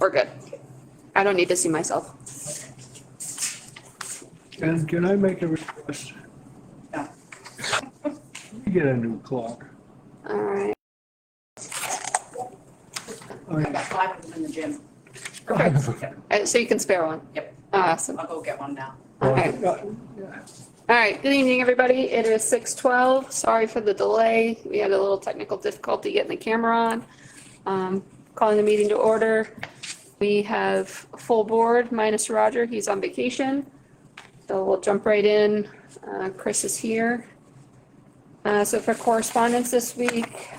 we're good. I don't need to see myself. And can I make a request? Yeah. We get a new clock. All right. I got 5 of them in the gym. So you can spare one? Yep. Awesome. I'll go get one now. All right. All right, good evening, everybody. It is 6:12. Sorry for the delay. We had a little technical difficulty getting the camera on. Calling the meeting to order. We have a full board minus Roger. He's on vacation. So we'll jump right in. Chris is here. So for correspondence this week,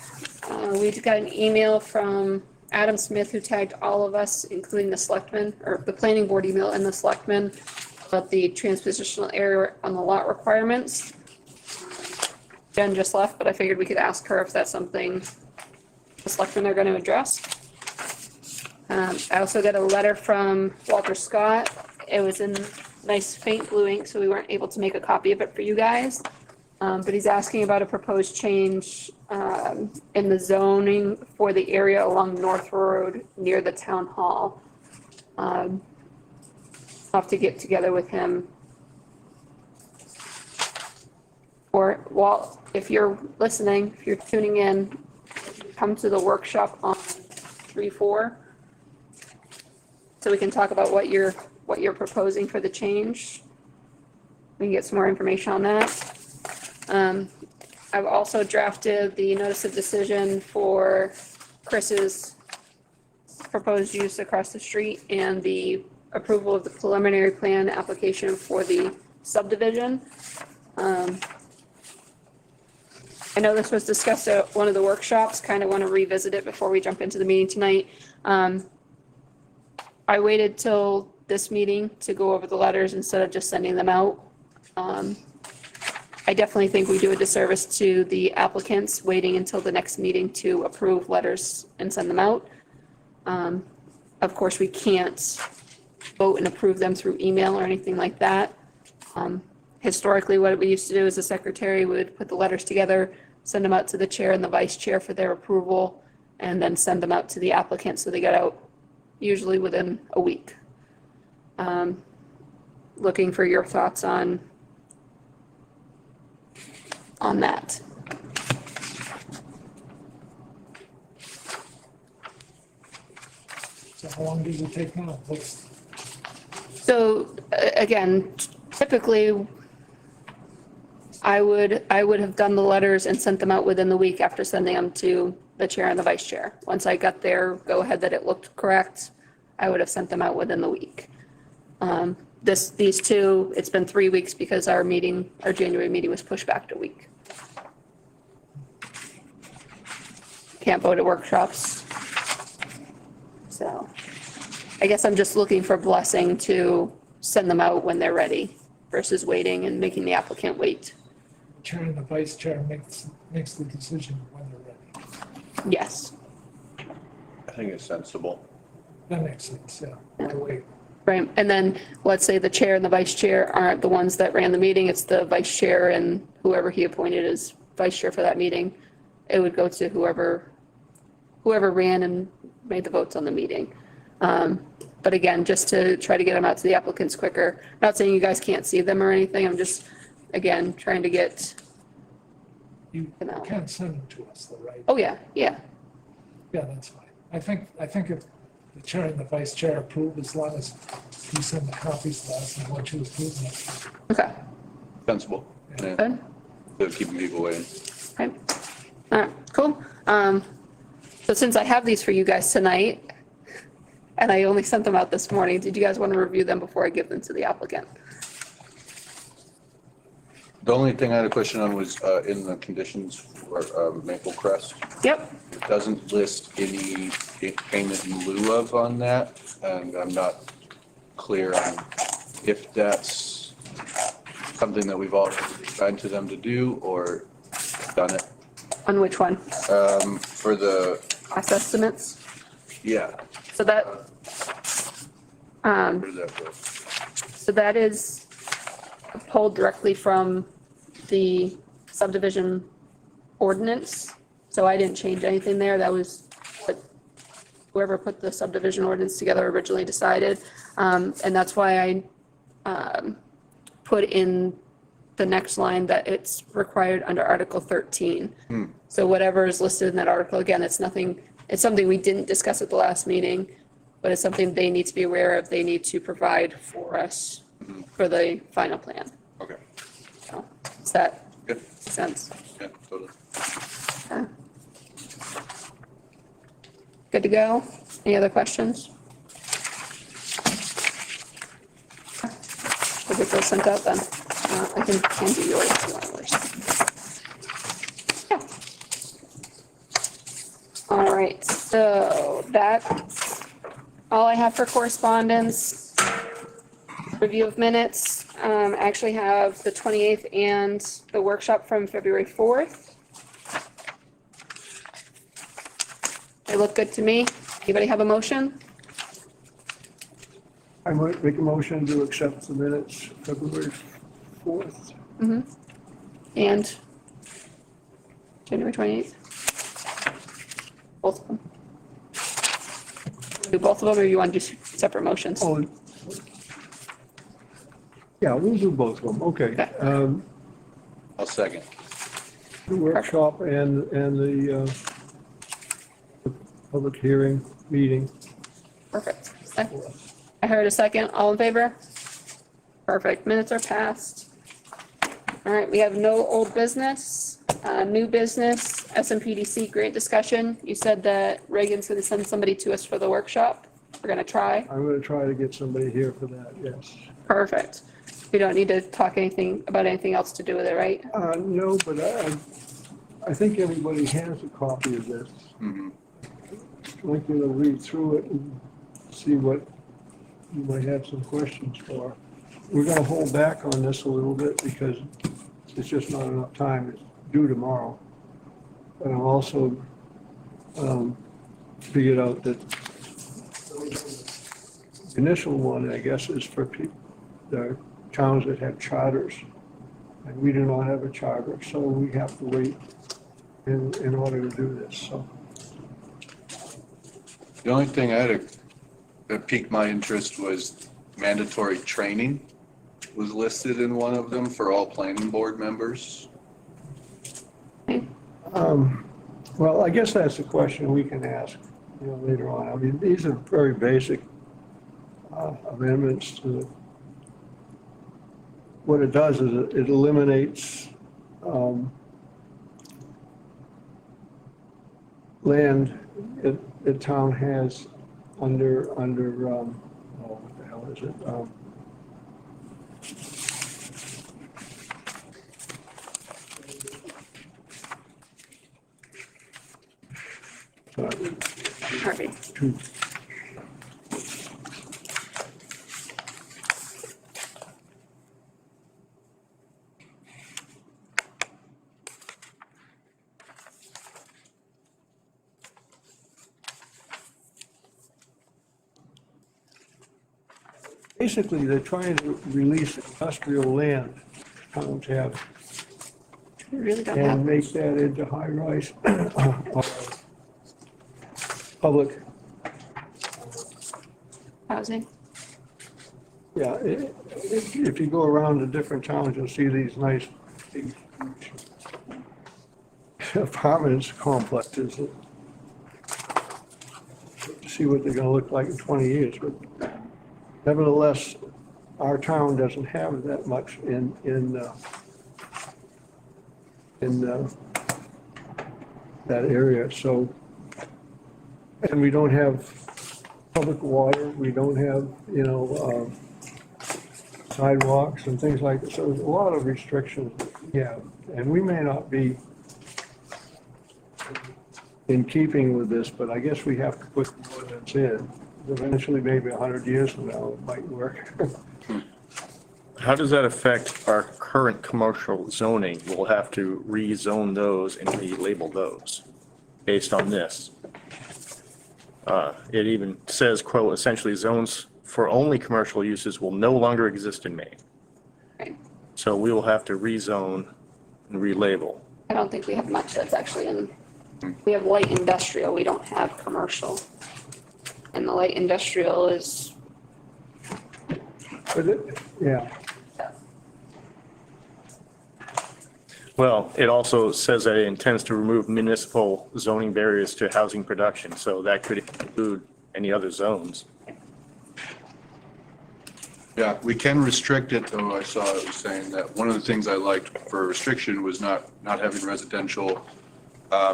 we got an email from Adam Smith who tagged all of us, including the selectmen, or the planning board email and the selectmen, about the transpositional area on the lot requirements. Jen just left, but I figured we could ask her if that's something the selectmen are going to address. I also got a letter from Walter Scott. It was in nice faint blue ink, so we weren't able to make a copy of it for you guys. But he's asking about a proposed change in the zoning for the area along North Road near the town hall. I'll have to get together with him. Or, Walt, if you're listening, if you're tuning in, come to the workshop on 3/4. So we can talk about what you're proposing for the change. We can get some more information on that. I've also drafted the notice of decision for Chris's proposed use across the street and the approval of the preliminary plan application for the subdivision. I know this was discussed at one of the workshops, kind of want to revisit it before we jump into the meeting tonight. I waited till this meeting to go over the letters instead of just sending them out. I definitely think we do a disservice to the applicants waiting until the next meeting to approve letters and send them out. Of course, we can't vote and approve them through email or anything like that. Historically, what we used to do is the secretary would put the letters together, send them out to the chair and the vice chair for their approval, and then send them out to the applicant so they got out usually within a week. Looking for your thoughts on that. So how long does it take now? So again, typically, I would have done the letters and sent them out within the week after sending them to the chair and the vice chair. Once I got their go ahead that it looked correct, I would have sent them out within the week. These two, it's been 3 weeks because our January meeting was pushed back to a week. Can't vote at workshops. So I guess I'm just looking for blessing to send them out when they're ready versus waiting and making the applicant wait. Chair and the vice chair makes the decision when they're ready. Yes. I think it's sensible. That makes sense, yeah. Why wait? Right. And then let's say the chair and the vice chair aren't the ones that ran the meeting. It's the vice chair and whoever he appointed as vice chair for that meeting. It would go to whoever ran and made the votes on the meeting. But again, just to try to get them out to the applicants quicker. Not saying you guys can't see them or anything. I'm just, again, trying to get. You can't send them to us, though, right? Oh, yeah. Yeah. Yeah, that's fine. I think if the chair and the vice chair approve, as long as you send the copies to us and what you approve. Okay. Sensible. Yeah. Good. Instead of keeping people waiting. Okay. All right, cool. So since I have these for you guys tonight, and I only sent them out this morning, did you guys want to review them before I give them to the applicant? The only thing I had a question on was in the conditions for Maple Crest. Yep. It doesn't list any payment in lieu of on that, and I'm not clear on if that's something that we've already tried to them to do or done it. On which one? For the, Cost estimates? yeah. So that, Where does that go? so that is pulled directly from the subdivision ordinance. So I didn't change anything there. That was what whoever put the subdivision ordinance together originally decided. And that's why I put in the next line that it's required under Article 13. So whatever is listed in that article, again, it's something we didn't discuss at the last meeting, but it's something they need to be aware of. They need to provide for us for the final plan. Okay, So, does that good, make sense? yeah, totally. Okay. Good to go? Any other questions? We'll get those sent out then. I can hand you yours if you want yours. Yeah. All right, so that's all I have for correspondence. Review of minutes. I actually have the 28th and the workshop from February 4th. They look good to me. Anybody have a motion? I might make a motion to accept the minutes February 4th. And January 28th? Both of them? Do both of them, or you want to do separate motions? Oh, yeah, we'll do both of them, okay. Okay. I'll second. The workshop and the public hearing meeting. Perfect. I heard a second. All in favor? Perfect. Minutes are passed. All right, we have no old business, new business, SMPDC grant discussion. You said that Reagan's going to send somebody to us for the workshop. We're going to try. I'm going to try to get somebody here for that, yes. Perfect. We don't need to talk about anything else to do with it, right? No, but I think everybody has a copy of this. I'd like you to read through it and see what you might have some questions for. We're going to hold back on this a little bit because it's just not enough time. It's due tomorrow. But I've also figured out that the initial one, I guess, is for the towns that have charters. And we do not have a charter, so we have to wait in order to do this, so. The only thing that piqued my interest was mandatory training was listed in one of them for all planning board members. Well, I guess that's a question we can ask, later on. I mean, these are very basic amendments to what it does is it eliminates land the town has under what the hell is it? Harvey. Basically, they're trying to release industrial land towns have We really don't and have make that into high-rise public. housing. Yeah, if you go around the different towns, you'll see these nice big apartments complexes. See what they're gonna look like in 20 years, but nevertheless, our town doesn't have that much in that area, so, and we don't have public water, we don't have, sidewalks and things like that, so there's a lot of restrictions, yeah, and we may not be in keeping with this, but I guess we have to put the ordinance in. Eventually, maybe 100 years from now, it might work. How does that affect our current commercial zoning? We'll have to rezone those and relabel those based on this. It even says, quote, essentially zones for only commercial uses will no longer exist in Maine. Right. So we will have to rezone and relabel. I don't think we have much that's actually in, we have light industrial, we don't have commercial. and the light industrial is, But it, yeah, Well, it also says that it intends to remove municipal zoning barriers to housing production, so that could include any other zones. Yeah, we can restrict it, though I saw it was saying that one of the things I liked for restriction was not having residential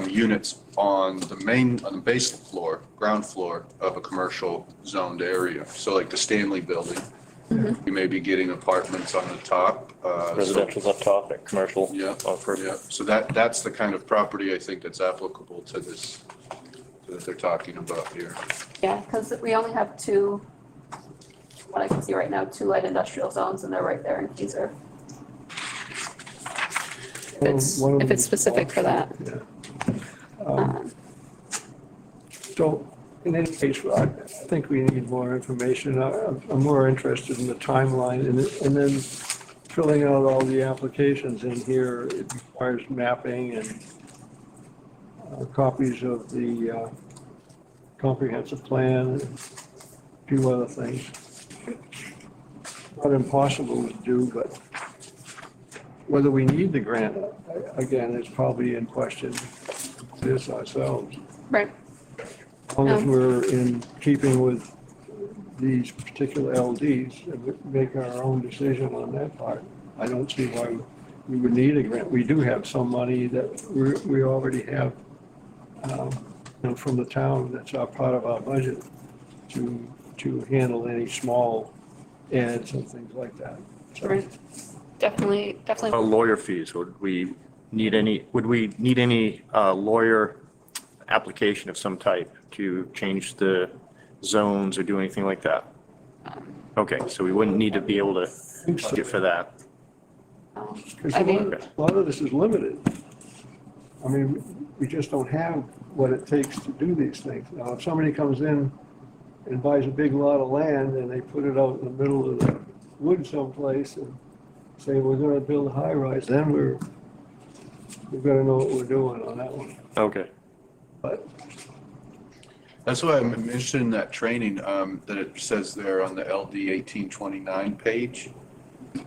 units on the base floor, ground floor of a commercial zoned area. So like the Stanley Building, you may be getting apartments on the top. Residential's up top, and commercial Yeah, on first. yeah, so that's the kind of property I think that's applicable to this, that they're talking about here. yeah, because we only have two, what I can see right now, 2 light industrial zones, and they're right there in Keyser. If it's specific for that. yeah. Um, So in any case, I think we need more information. I'm more interested in the timeline and then filling out all the applications in here. It requires mapping and copies of the comprehensive plan and a few other things. Not impossible to do, but whether we need the grant, again, is probably in question this ourselves. Right, As long as we're in keeping with these particular LDs and make our own decision on that part, I don't see why we would need a grant. We do have some money that we already have, from the town, that's our part of our budget to handle any small ads and things like that. So, right. Definitely. Lawyer fees, would we need any lawyer application of some type to change the zones or do anything like that? Okay, so we wouldn't need to be able to think so. budget for that. Because I mean- a lot of this is limited. I mean, we just don't have what it takes to do these things. Now, if somebody comes in and buys a big lot of land and they put it out in the middle of the woods someplace and say, we're gonna build a high rise, then we've gotta know what we're doing on that one. Okay. But That's why I'm interested in that training, that it says there on the LD 1829 page.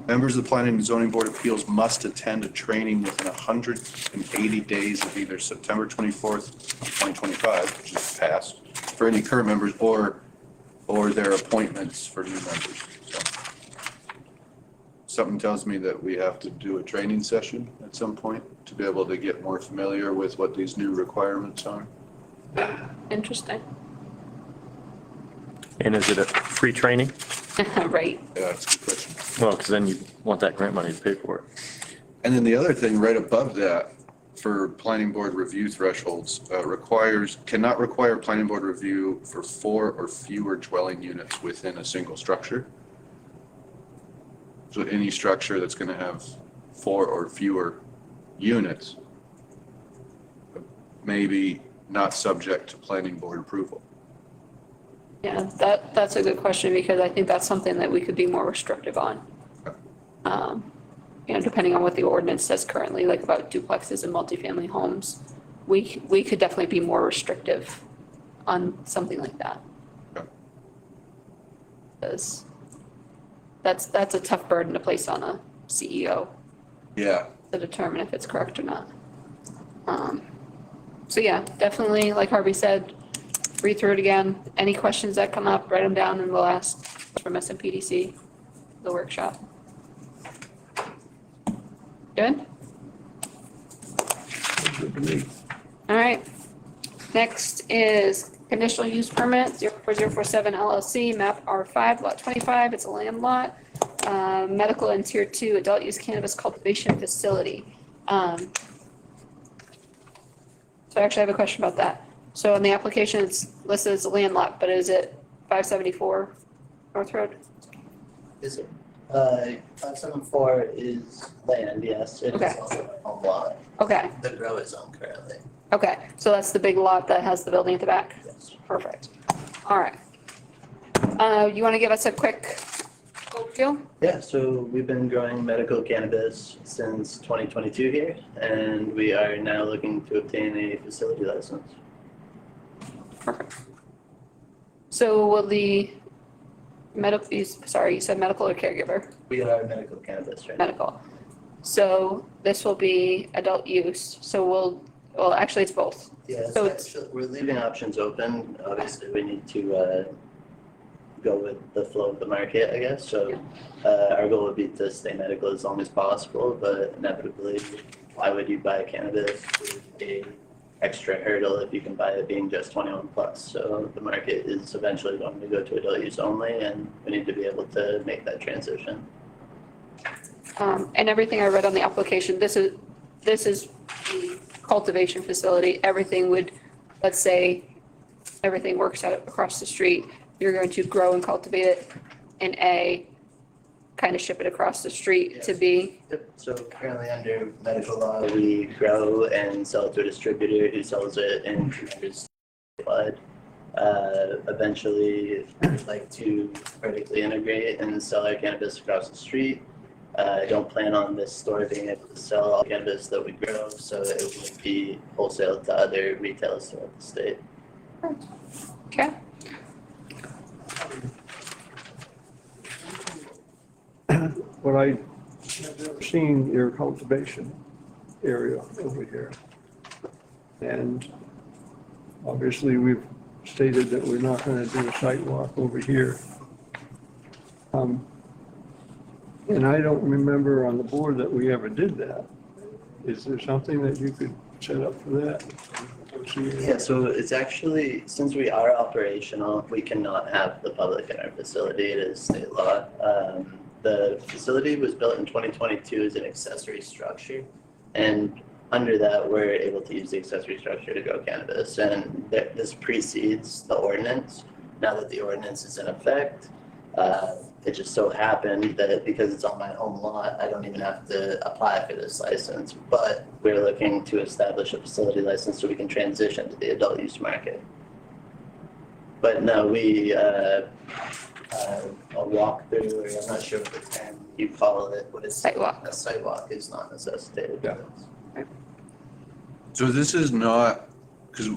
Members of the Planning and Zoning Board of Appeals must attend a training within 180 days of either September 24th, 2025, which is past, for any current members or their appointments for new members. So something tells me that we have to do a training session at some point to be able to get more familiar with what these new requirements are. Interesting. And is it a free training? Right. Yeah, that's a good question. Well, because then you want that grant money to pay for it. And then the other thing right above that, for planning board review thresholds, cannot require planning board review for 4 or fewer dwelling units within a single structure. So any structure that's gonna have 4 or fewer units, maybe not subject to planning board approval. Yeah, that's a good question because I think that's something that we could be more restrictive on. Depending on what the ordinance says currently, like about duplexes and multifamily homes, we could definitely be more restrictive on something like that. Okay. Because that's a tough burden to place on a CEO Yeah, to determine if it's correct or not. So yeah, definitely, like Harvey said, read through it again. Any questions that come up, write them down and we'll ask from SMPDC, the workshop. Good? good to me. All right. Next is conditional use permit 04047 LLC, map R5, lot 25. It's a land lot. Medical and tier 2 adult use cannabis cultivation facility. So I actually have a question about that. So in the application, it's listed as a land lot, but is it 574 North Road? Is it? 574 is land, yes, it Okay. is also a home lot. Okay, The grow is on currently, okay. So that's the big lot that has the building at the back? yes. Perfect. All right. You want to give us a quick overview? Yeah, so we've been growing medical cannabis since 2022 here, and we are now looking to obtain a facility license. Perfect. So will the medical, sorry, you said medical or caregiver? We are medical cannabis right now. Medical. So this will be adult use, so well, actually, it's both. Yeah, So so it's- we're leaving options open. Obviously, we need to go with the flow of the market, I guess. So our goal would be to stay medical as long as possible, but inevitably, why would you buy cannabis with a extra hurdle if you can buy it being just 21 plus? So the market is eventually going to go to adult use only, and we need to be able to make that transition. And everything I read on the application, this is the cultivation facility. Everything would, let's say, everything works out across the street. You're going to grow and cultivate it in A, kind of ship it across the street to B. Yep, so currently under medical law, we grow and sell it to a distributor who sells it in 200 statewide. Eventually, we'd like to vertically integrate and sell our cannabis across the street. I don't plan on this store being able to sell all cannabis that we grow, so it would be wholesale to other retailers throughout the state. Okay? What I have never seen your cultivation area over here. And obviously, we've stated that we're not gonna do a site walk over here. And I don't remember on the board that we ever did that. Is there something that you could set up for that? Yeah, so it's actually, since we are operational, we cannot have the public in our facility. It is state law. The facility was built in 2022 as an accessory structure. And under that, we're able to use the accessory structure to grow cannabis. And this precedes the ordinance. Now that the ordinance is in effect, it just so happened that because it's on my home lot, I don't even have to apply for this license. But we're looking to establish a facility license so we can transition to the adult use market. But no, a walkthrough, or I'm not sure what the term you call it, what is Sidewalk. a sidewalk is not necessitated. Yeah. So this is not, because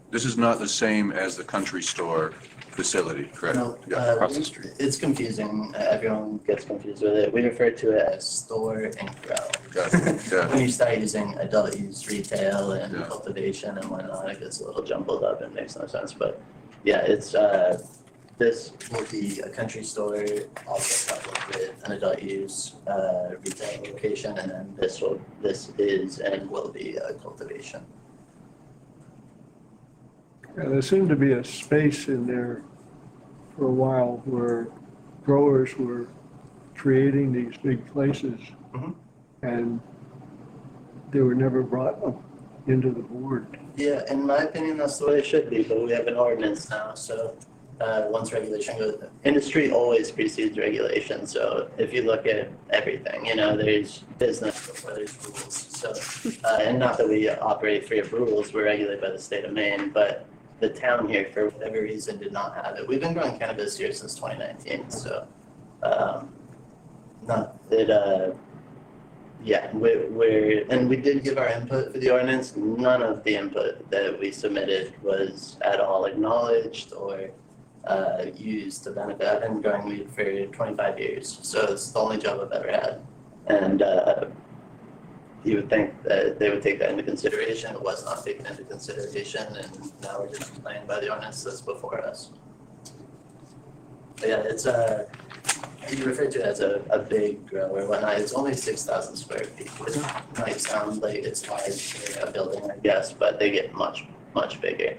this is not the same as the country store facility, correct? No, Yeah, across the street. it's confusing. Everyone gets confused with it. We refer to it as store and grow. got it, yeah. When you start using adult use retail and Yeah. cultivation and whatnot, it gets a little jumbled up and makes no sense. But yeah, it's this will be a country store also coupled with an adult use retail location, and then this is and will be a cultivation. Yeah, there seemed to be a space in there for a while where growers were creating these big places. Mhm. And they were never brought up into the board. Yeah, in my opinion, that's the way it should be, but we have an ordinance now, so once regulation goes, industry always precedes regulation, so if you look at everything, there's business before there's rules, so, and not that we operate free of rules, we're regulated by the state of Maine, but the town here, for whatever reason, did not have it. We've been growing cannabis here since 2019, so, yeah, and we did give our input for the ordinance. None of the input that we submitted was at all acknowledged or used to benefit. I've been growing weed for 25 years, so it's the only job I've ever had. And you would think that they would take that into consideration. It was not taken into consideration, and now we're just playing by the ordinance that's before us. But yeah, it's you refer to it as a big grow or whatnot. It's only 6,000 square feet, which might sound like it's large for a building, I guess, but they get much, much bigger.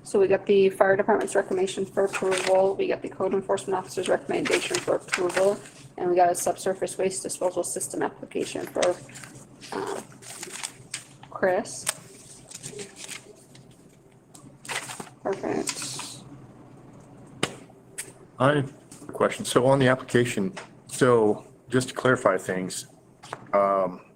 So we got the fire department's recommendation for approval, we got the code enforcement officer's recommendation for approval, and we got a subsurface waste disposal system application for Chris. Perfect. I have a question. So on the application, so just to clarify things,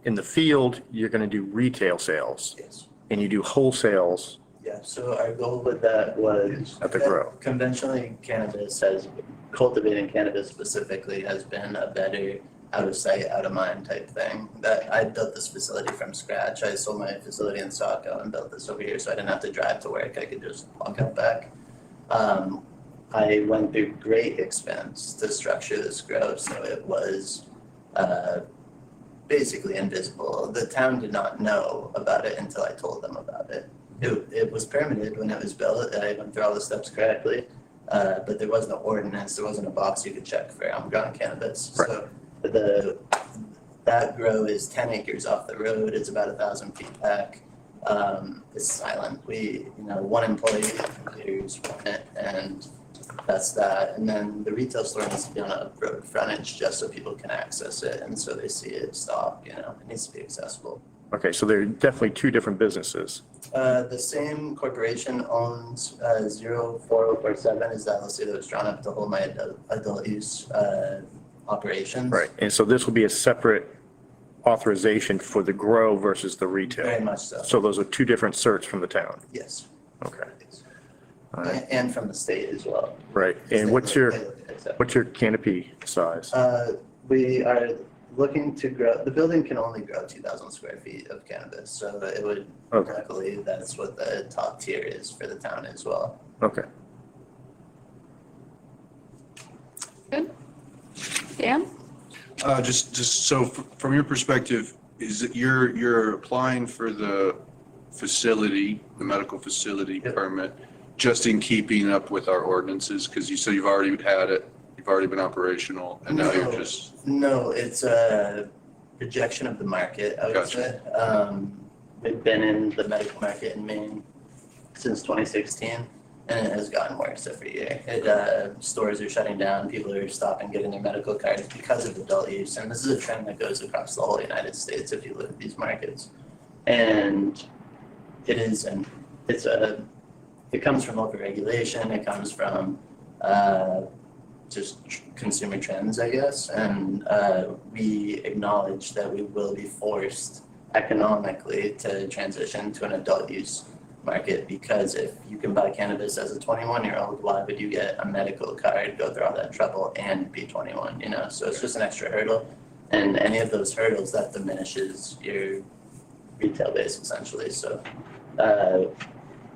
in the field, you're going to do retail sales Yes. and you do wholesales. Yeah, so our goal with that was. At the grow. Conventionally, cannabis has cultivating cannabis specifically has been a better out of sight, out of mind type thing. That I built this facility from scratch. I sold my facility in Saco and built this over here, so I didn't have to drive to work. I could just walk out back. I went through great expense to structure this grow, so it was basically invisible. The town did not know about it until I told them about it. It was permitted when it was built. I went through all the steps correctly, but there wasn't an ordinance. There wasn't a box you could check for I'm growing cannabis. Right. So that grow is 10 acres off the road. It's about 1,000 feet back. It's silent. One employee clears it, and that's that. And then the retail store needs to be on a road frontage just so people can access it, and so they see it stock. It needs to be accessible. Okay, so there are definitely two different businesses. The same corporation owns 04047 is the LLC that was drawn up to hold my adult use operations. Right, and so this will be a separate authorization for the grow versus the retail. Very much so. So those are two different certs from the town. Yes. Okay, all right, And from the state as well. right. And what's your canopy size? We are looking to grow, the building can only grow 2,000 square feet of cannabis, so it would, Okay. luckily, that's what the top tier is for the town as well. Okay. Good. Dan? Just so from your perspective, is it you're applying for the facility, the medical facility Yep. permit, just in keeping up with our ordinances? Because you said you've already had it, you've already been operational, and now you're No. just, No, it's a rejection of the market, I would Gotcha. say. We've been in the medical market in Maine since 2016, and it has gotten worse every year. Stores are shutting down, people are stopping getting their medical cards because of adult use, and this is a trend that goes across the whole United States if you look at these markets. And it comes from overregulation, it comes from just consumer trends, I guess, and we acknowledge that we will be forced economically to transition to an adult use market, because if you can buy cannabis as a 21-year-old, why would you get a medical card, go through all that trouble, and be 21, So it's just an extra hurdle, and any of those hurdles, that diminishes your retail base essentially. So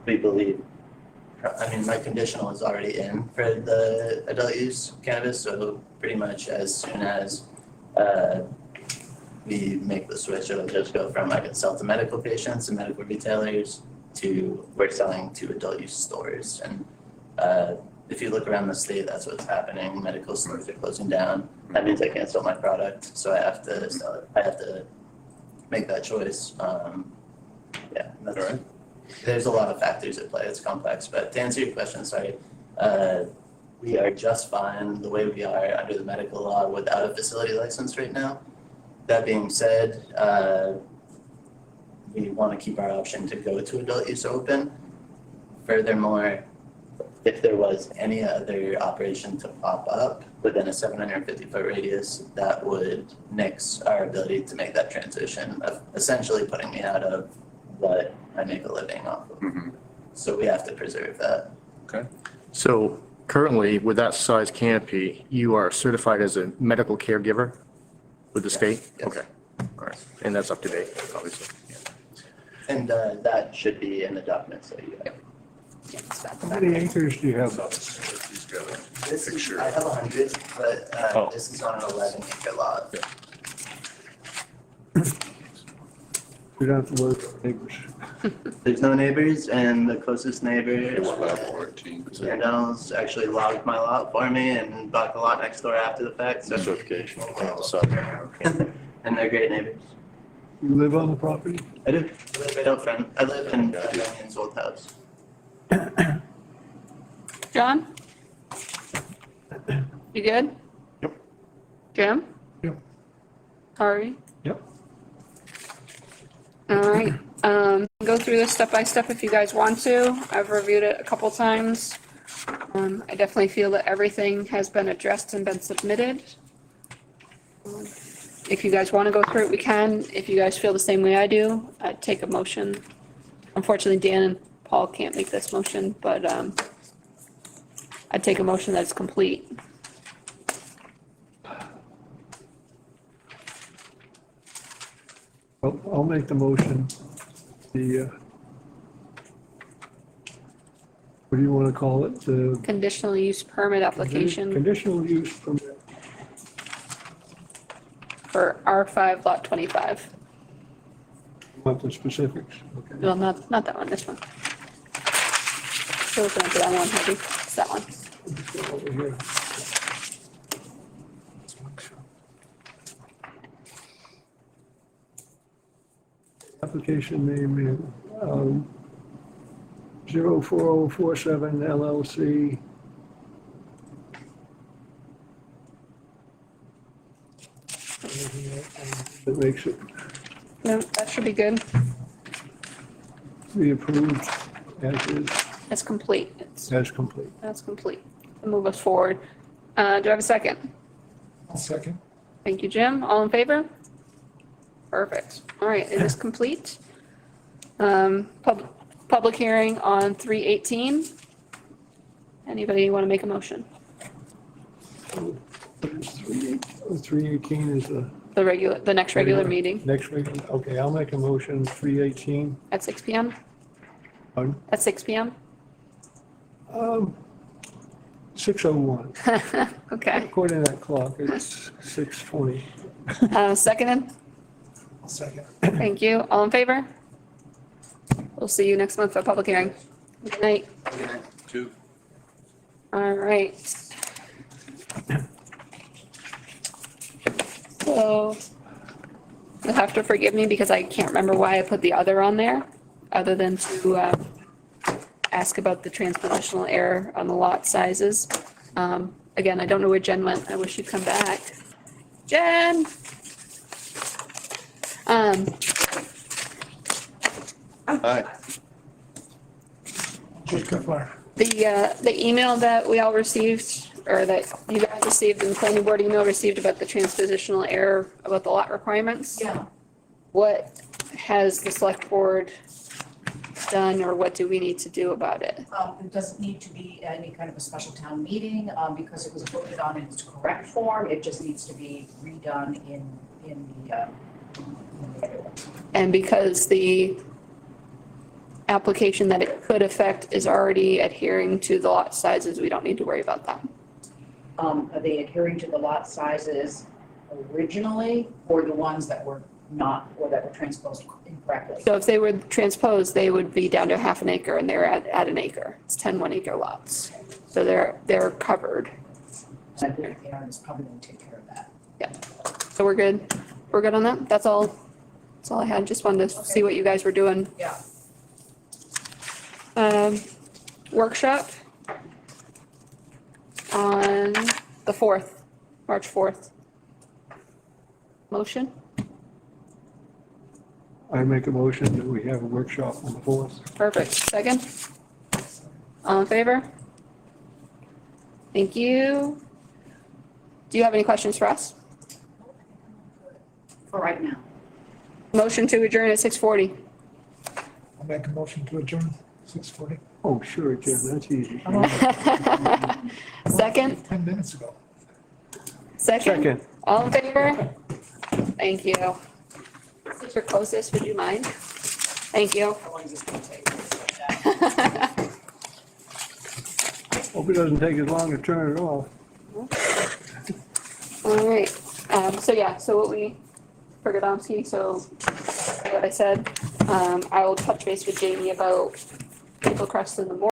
we believe, my conditional is already in for the adult use cannabis, so pretty much as soon as we make the switch, it'll just go from I can sell to medical patients and medical retailers to we're selling to adult use stores. And if you look around the state, that's what's happening. Medical stores are closing down. That means I can't sell my product, so I have to sell it. I have to make that choice. That's all right. There's a lot of factors at play. It's complex, but to answer your question, sorry, we are just fine the way we are under the medical law without a facility license right now. That being said, we want to keep our option to go to adult use open. Furthermore, if there was any other operation to pop up within a 750-foot radius, that would nix our ability to make that transition, of essentially putting me out of what I make a living off of. Mhm. So we have to preserve that. So currently, with that size canopy, you are certified as a medical caregiver with the state? Yes. Okay, all right. And that's up to date, obviously. And that should be in the documents that you have. How many acres do you have? He's got a This is, picture. I have 100, but Oh. this is on an 11-acre lot. You don't have to worry about neighbors. There's no neighbors, and the closest neighbor, It's about 14. Randall's actually logged my lot for me and bought the lot next door after the fact, so. Certification. So, And they're great neighbors. You live on the property? I do. I live right out front. I live in Daniel's old house. John? You good? Yep. Jim? Yep. Harvey? Yep. All right, go through this step by step if you guys want to. I've reviewed it a couple times. I definitely feel that everything has been addressed and been submitted. If you guys want to go through it, we can. If you guys feel the same way I do, I'd take a motion. Unfortunately, Dan and Paul can't make this motion, but I'd take a motion that's complete. I'll make the motion. The, what do you want to call it? The Conditional use permit application conditional use permit. for R5 lot 25. Want the specifics? Okay. Well, not that one, this one. So open up to that one, maybe, it's that one. Over here. Application name, 04047 LLC. That makes it No, that should be good. be approved as is, It's complete. as complete. That's complete. Move us forward. Do I have a second? I'll second. Thank you, Jim. All in favor? Perfect. All right, it is complete. Public hearing on 3/18. Anybody want to make a motion? 318 is the The next regular meeting next regular, okay, I'll make a motion, 318. at 6 PM? Pardon? At 6 PM? 6:01. Okay. According to that clock, it's 6:20. Seconded? I'll second. Thank you. All in favor? We'll see you next month for public hearing. Good night. Two. All right. So you'll have to forgive me because I can't remember why I put the other on there, other than to ask about the transpositional error on the lot sizes. Again, I don't know where Jen went. I wish she'd come back. Jen! Hi. Just go far. The email that we all received, or that you guys received, and the planning board email received about the transpositional error about the lot requirements. Yeah. What has the select board done, or what do we need to do about it? It doesn't need to be any kind of a special town meeting, because it was voted on in its correct form. It just needs to be redone in the And because the application that it could affect is already adhering to the lot sizes, we don't need to worry about that. Are they adhering to the lot sizes originally, or the ones that were not, or that were transposed incorrectly? So if they were transposed, they would be down to half an acre, and they're at an acre. It's 10 1-acre lots. So they're covered. I think Aaron is probably going to take care of that. So we're good. We're good on that? That's all I had. Just wanted to see what you guys were doing. Yeah. Workshop on the 4th, March 4th. Motion? I make a motion that we have a workshop on the 4th. Perfect. Second? All in favor? Thank you. Do you have any questions for us? For right now. Motion to adjourn at 6:40. I'll make a motion to adjourn, 6:40. Oh, sure, Jim, that's easy. Second? 10 minutes ago. Second? All in favor? Thank you. Since you're closest, would you mind? Thank you. How long is this going to take? Hope it doesn't take as long to turn it off. All right, so what we, for Godomsky, so what I said, I will touch base with Jamie about Maple Crest in the morning.